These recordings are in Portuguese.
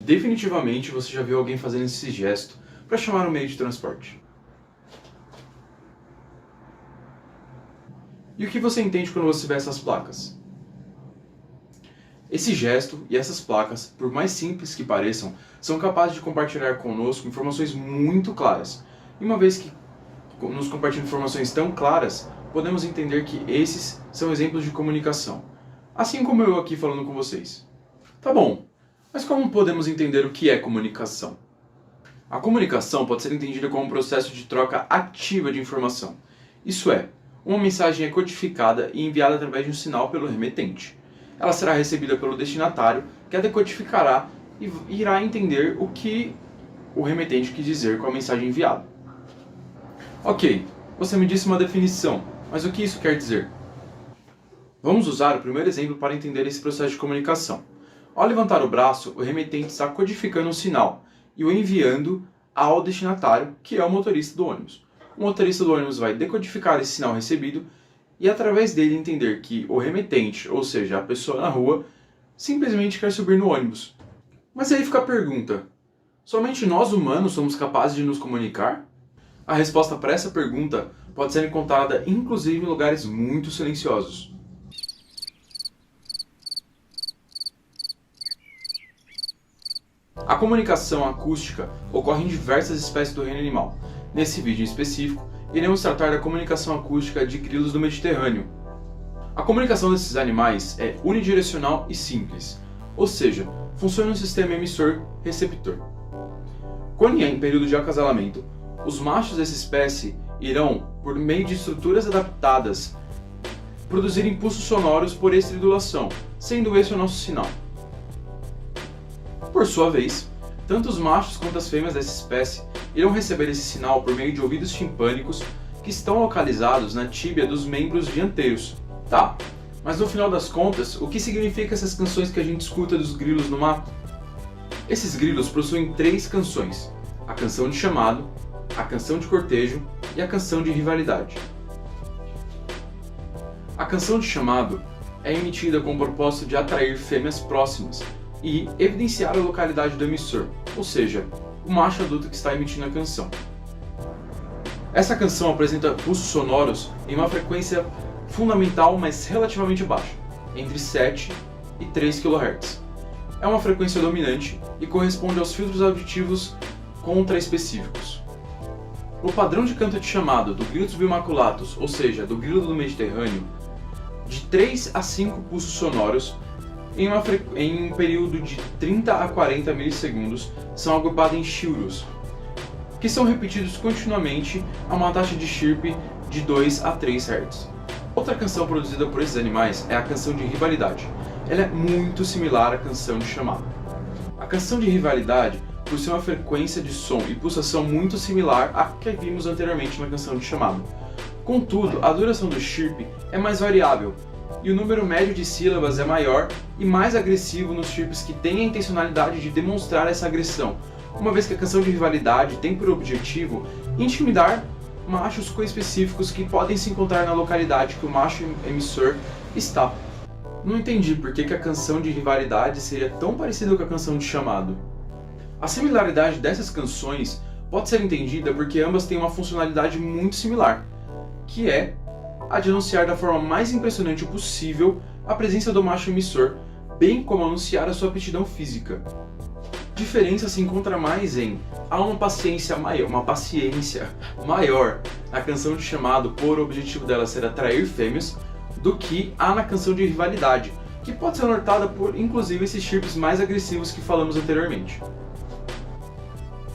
Definitivamente você já viu alguém fazendo esse gesto para chamar um meio de transporte. E o que você entende quando você vê essas placas? Esse gesto e essas placas, por mais simples que pareçam, são capazes de compartilhar conosco informações muito claras. E uma vez que nos compartilham informações tão claras, podemos entender que esses são exemplos de comunicação. Assim como eu aqui falando com vocês. Tá bom, mas como podemos entender o que é comunicação? A comunicação pode ser entendida como um processo de troca ativa de informação. Isso é, uma mensagem é codificada e enviada através de um sinal pelo remetente. Ela será recebida pelo destinatário, que a decodificará e irá entender o que o remetente quis dizer com a mensagem enviada. Ok, você me disse uma definição, mas o que isso quer dizer? Vamos usar o primeiro exemplo para entender esse processo de comunicação. Ao levantar o braço, o remetente está codificando um sinal e o enviando ao destinatário, que é o motorista do ônibus. O motorista do ônibus vai decodificar esse sinal recebido e através dele entender que o remetente, ou seja, a pessoa na rua, simplesmente quer subir no ônibus. Mas aí fica a pergunta, somente nós humanos somos capazes de nos comunicar? A resposta para essa pergunta pode ser encontrada inclusive em lugares muito silenciosos. A comunicação acústica ocorre em diversas espécies do reino animal. Nesse vídeo em específico, iremos tratar da comunicação acústica de grilos do Mediterrâneo. A comunicação desses animais é unidirecional e simples, ou seja, funciona no sistema emissor-receptor. Quando em período de acasalamento, os machos dessa espécie irão, por meio de estruturas adaptadas, produzir impulsos sonoros por estridulação, sendo esse o nosso sinal. Por sua vez, tanto os machos quanto as fêmeas dessa espécie irão receber esse sinal por meio de ouvidos timpânicos que estão localizados na tíbia dos membros dianteiros. Tá, mas no final das contas, o que significa essas canções que a gente escuta dos grilos no mato? Esses grilos possuem 3 canções: a canção de chamado, a canção de cortejo e a canção de rivalidade. A canção de chamado é emitida com o propósito de atrair fêmeas próximas e evidenciar a localidade do emissor, ou seja, o macho adulto que está emitindo a canção. Essa canção apresenta pulsos sonoros em uma frequência fundamental, mas relativamente baixa, entre 7 e 3 kHz. É uma frequência dominante e corresponde aos filtros auditivos contraespecíficos. O padrão de canto de chamado do grilo dos bimaculatus, ou seja, do grilo do Mediterrâneo, de 3 a 5 pulsos sonoros em um período de 30 a 40 milissegundos são agrupados em chilros, que são repetidos continuamente a uma taxa de chirp de 2 a 3 Hz. Outra canção produzida por esses animais é a canção de rivalidade. Ela é muito similar à canção de chamado. A canção de rivalidade possui uma frequência de som e pulsação muito similar à que vimos anteriormente na canção de chamado. Contudo, a duração do chirp é mais variável, e o número médio de sílabas é maior e mais agressivo nos chirps que têm a intencionalidade de demonstrar essa agressão, uma vez que a canção de rivalidade tem por objetivo intimidar machos coespecíficos que podem se encontrar na localidade que o macho emissor está. Não entendi por que a canção de rivalidade seria tão parecida com a canção de chamado. A similaridade dessas canções pode ser entendida porque ambas têm uma funcionalidade muito similar, que é a de anunciar da forma mais impressionante possível a presença do macho emissor, bem como anunciar a sua aptidão física. A diferença se encontra mais em há uma paciência maior na canção de chamado por objetivo dela ser atrair fêmeas do que há na canção de rivalidade, que pode ser notada por inclusive esses chirps mais agressivos que falamos anteriormente.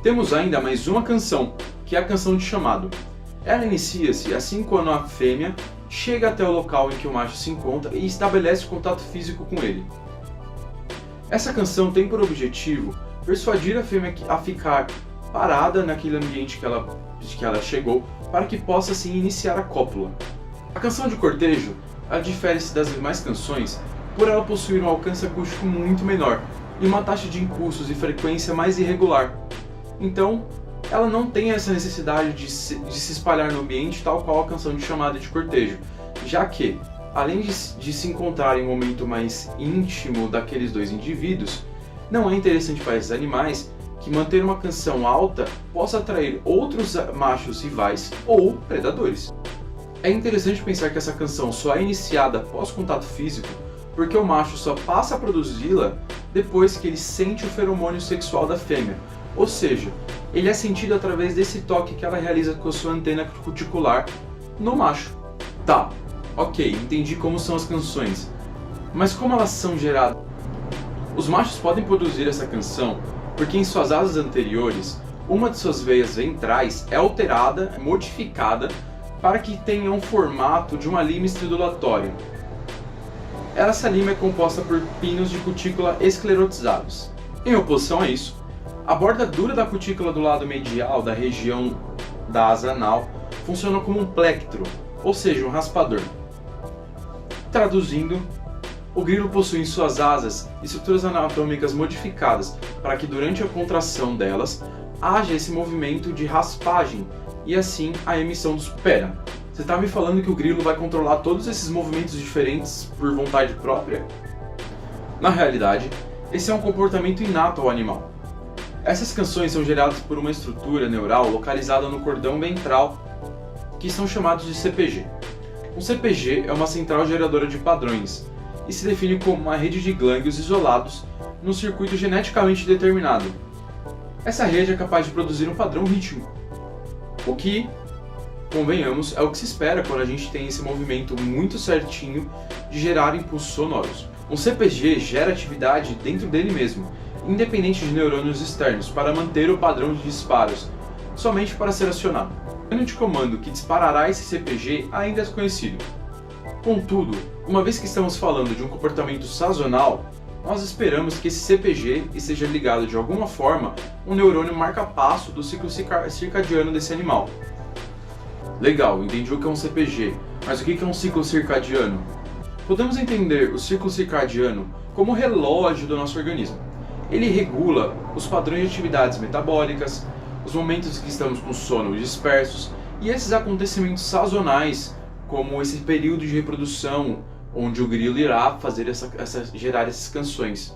Temos ainda mais uma canção, que é a canção de chamado. Ela inicia-se assim quando a fêmea chega até o local em que o macho se encontra e estabelece contato físico com ele. Essa canção tem por objetivo persuadir a fêmea a ficar parada naquele ambiente que ela chegou para que possa assim iniciar a cópula. A canção de cortejo ela difere-se das demais canções por ela possuir um alcance acústico muito menor e uma taxa de impulsos e frequência mais irregular. Então, ela não tem essa necessidade de se espalhar no ambiente tal qual a canção de chamada de cortejo, já que, além de se encontrar em um momento mais íntimo daqueles dois indivíduos, Não é interessante para esses animais que manter uma canção alta possa atrair outros machos rivais ou predadores. É interessante pensar que essa canção só é iniciada após contato físico, porque o macho só passa a produzi-la depois que ele sente o feromônio sexual da fêmea, ou seja, ele é sentido através desse toque que ela realiza com a sua antena cuticular no macho. Tá, ok, entendi como são as canções, mas como elas são geradas? Os machos podem produzir essa canção porque em suas asas anteriores, uma de suas veias ventrais é alterada, modificada, para que tenha um formato de uma lima estridulatória. Essa lima é composta por pinos de cutícula esclerotizados. Em oposição a isso, a borda dura da cutícula do lado medial da região da asa anal funciona como um plectro, ou seja, um raspador. Traduzindo, o grilo possui em suas asas estruturas anatômicas modificadas para que durante a contração delas haja esse movimento de raspagem e assim a emissão dos... Pera, você tá me falando que o grilo vai controlar todos esses movimentos diferentes por vontade própria? Na realidade, esse é um comportamento inato ao animal. Essas canções são geradas por uma estrutura neural localizada no cordão ventral, que são chamados de CPG. Um CPG é uma central geradora de padrões e se define como uma rede de glândulos isolados num circuito geneticamente determinado. Essa rede é capaz de produzir um padrão rítmico, o que, convenhamos, é o que se espera quando a gente tem esse movimento muito certinho de gerar impulsos sonoros. Um CPG gera atividade dentro dele mesmo, independente de neurônios externos, para manter o padrão de disparos, somente para ser acionado. O plano de comando que disparará esse CPG ainda é desconhecido. Contudo, uma vez que estamos falando de um comportamento sazonal, nós esperamos que esse CPG esteja ligado de alguma forma a um neurônio marca-passo do ciclo circadiano desse animal. Legal, entendi o que é um CPG, mas o que é um ciclo circadiano? Podemos entender o ciclo circadiano como o relógio do nosso organismo. Ele regula os padrões de atividades metabólicas, os momentos em que estamos com sono dispersos e esses acontecimentos sazonais, como esse período de reprodução, onde o grilo irá fazer gerar essas canções.